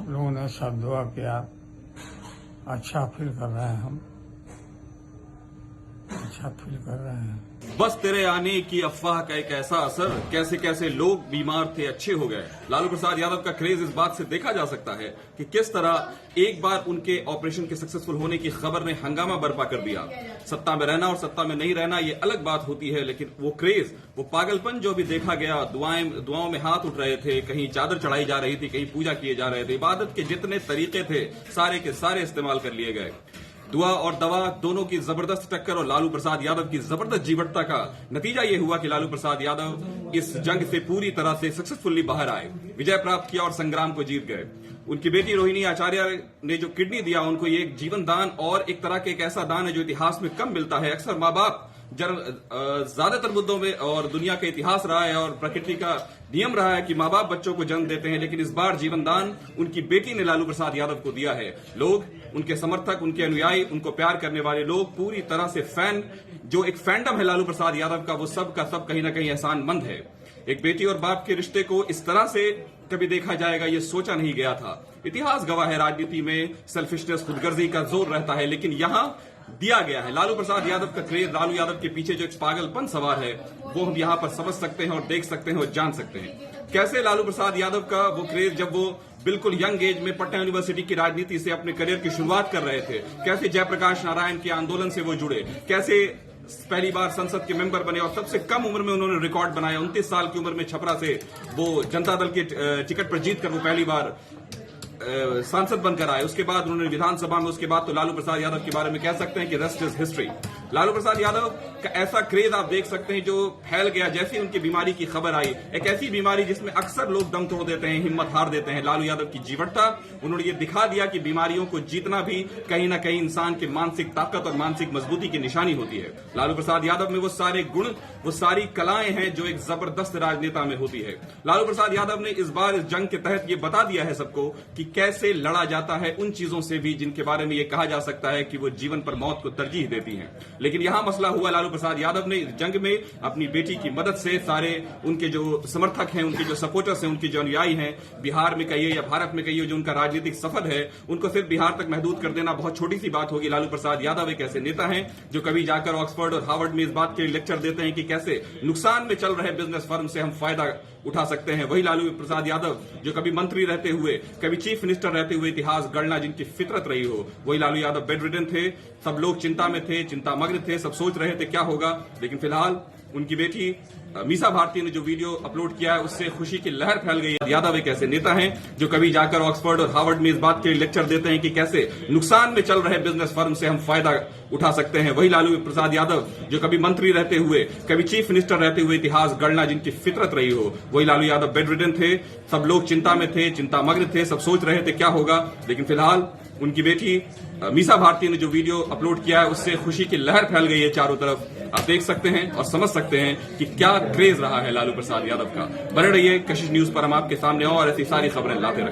आप लोगों ने सब दुआ किया, अच्छा फील कर रहे हैं हम, अच्छा फील कर रहे हैं। बस तेरे आने की अफवाह का एक ऐसा असर, कैसे कैसे लोग बीमार थे अच्छे हो गए। लालू प्रसाद यादव का क्रेज इस बात से देखा जा सकता है कि किस तरह एक बार उनके ऑपरेशन के सक्सेसफुल होने की खबर ने हंगामा बर्पा कर दिया। सत्ता में रहना और सत्ता में नहीं रहना ये अलग बात होती है, लेकिन वो क्रेज, वो पागलपन जो भी देखा गया, दुआओं में हाथ उठ रहे थे, कहीं चादर चढ़ाई जा रही थी, कहीं पूजा किए जा रहे थे, इबादत के जितने तरीके थे सारे के सारे इस्तेमाल कर लिए गए। दुआ और दवा दोनों की जबरदस्त टक्कर और लालू प्रसाद यादव की जबरदस्त जीवटता का नतीजा यह हुआ कि लालू प्रसाद यादव इस जंग से पूरी तरह से सक्सेसफुली बाहर आए, विजय प्राप्त किया और संग्राम को जीत गए। उनकी बेटी रोहिणी आचार्य ने जो किडनी दिया, उनको ये एक जीवन दान और एक तरह के एक ऐसा दान है जो इतिहास में कम मिलता है। अक्सर माँ बाप ज्यादातर मुद्दों में और दुनिया का इतिहास रहा है और प्रकृति का नियम रहा है कि माँ बाप बच्चों को जन्म देते हैं, लेकिन इस बार जीवन दान उनकी बेटी ने लालू प्रसाद यादव को दिया है। लोग, उनके समर्थक, उनके अनुयायी, उनको प्यार करने वाले लोग, पूरी तरह से फैन, जो एक फैंडम है लालू प्रसाद यादव का, वो सब का सब कहीं ना कहीं एहसानमंद है। एक बेटी और बाप के रिश्ते को इस तरह से कभी देखा जाएगा ये सोचा नहीं गया था। इतिहास गवाह है, राजनीति में सेल्फिशनेस, खुदगर्जी का जोर रहता है, लेकिन यहां दिया गया है। लालू प्रसाद यादव का क्रेज, लालू यादव के पीछे जो एक पागलपन सवार है, वो हम यहां पर समझ सकते हैं और देख सकते हैं और जान सकते हैं। कैसे लालू प्रसाद यादव का वो क्रेज, जब वो बिल्कुल यंग एज में पटना यूनिवर्सिटी की राजनीति से अपने करियर की शुरुआत कर रहे थे, कैसे जयप्रकाश नारायण के आंदोलन से वो जुड़े, कैसे पहली बार संसद के मेंबर बने और सबसे कम उम्र में उन्होंने रिकॉर्ड बनाया। 29 साल की उम्र में छपरा से वो जनता दल के टिकट पर जीतकर वो पहली बार सांसद बनकर आए। उसके बाद उन्होंने विधानसभा में, उसके बाद तो लालू प्रसाद यादव के बारे में कह सकते हैं कि rest is history. Lalu Prasad Yadav का ऐसा क्रेज आप देख सकते हैं जो फैल गया जैसे उनकी बीमारी की खबर आई। एक ऐसी बीमारी जिसमें अक्सर लोग दम तोड़ देते हैं, हिम्मत हार देते हैं। लालू यादव की जीवटता, उन्होंने ये दिखा दिया कि बीमारियों को जीतना भी कहीं ना कहीं इंसान के मानसिक ताकत और मानसिक मजबूती की निशानी होती है। लालू प्रसाद यादव में वो सारे गुण, वो सारी कलाएं हैं जो एक जबरदस्त राजनेता में होती है। लालू प्रसाद यादव ने इस बार इस जंग के तहत ये बता दिया है सबको कि कैसे लड़ा जाता है उन चीजों से भी जिनके बारे में ये कहा जा सकता है कि वो जीवन पर मौत को तरजीह देती हैं। लेकिन यहां मसला हुआ, लालू प्रसाद यादव ने इस जंग में अपनी बेटी की मदद से सारे उनके जो समर्थक हैं, उनके जो सपोर्टर्स हैं, उनके जो अनुयायी हैं, बिहार में कहिए या भारत में कहिए, जो उनका राजनीतिक सफर है, उनको सिर्फ बिहार तक महदूद कर देना बहुत छोटी सी बात होगी। लालू प्रसाद यादव एक ऐसे नेता हैं जो कभी जाकर ऑक्सफोर्ड और हार्वर्ड में इस बात के लेक्चर देते हैं कि कैसे नुकसान में चल रहे बिजनेस फर्म से हम फायदा उठा सकते हैं। वही लालू प्रसाद यादव जो कभी मंत्री रहते हुए, कभी चीफ मिनिस्टर रहते हुए इतिहास गढ़ना जिनकी फितरत रही हो, वही लालू यादव बेड रिडन थे। सब लोग चिंता में थे, चिंतामग्न थे, सब सोच रहे थे क्या होगा। लेकिन फिलहाल उनकी बेटी मीसा भारती ने जो वीडियो अपलोड किया है उससे खुशी की लहर फैल गई है। यादव एक ऐसे नेता हैं जो कभी जाकर ऑक्सफोर्ड और हार्वर्ड में इस बात के लेक्चर देते हैं कि कैसे नुकसान में चल रहे बिजनेस फर्म से हम फायदा उठा सकते हैं। वही लालू प्रसाद यादव जो कभी मंत्री रहते हुए, कभी चीफ मिनिस्टर रहते हुए इतिहास गढ़ना जिनकी फितरत रही हो, वही लालू यादव बेड रिडन थे। सब लोग चिंता में थे, चिंतामग्न थे, सब सोच रहे थे क्या होगा। लेकिन फिलहाल उनकी बेटी मीसा भारती ने जो वीडियो अपलोड किया है उससे खुशी की लहर फैल गई है चारों तरफ। आप देख सकते हैं और समझ सकते हैं कि क्या क्रेज रहा है लालू प्रसाद यादव का। बने रहिए कशिश न्यूज पर, हम आपके सामने और ऐसी सारी खबरें लाते रहेंगे।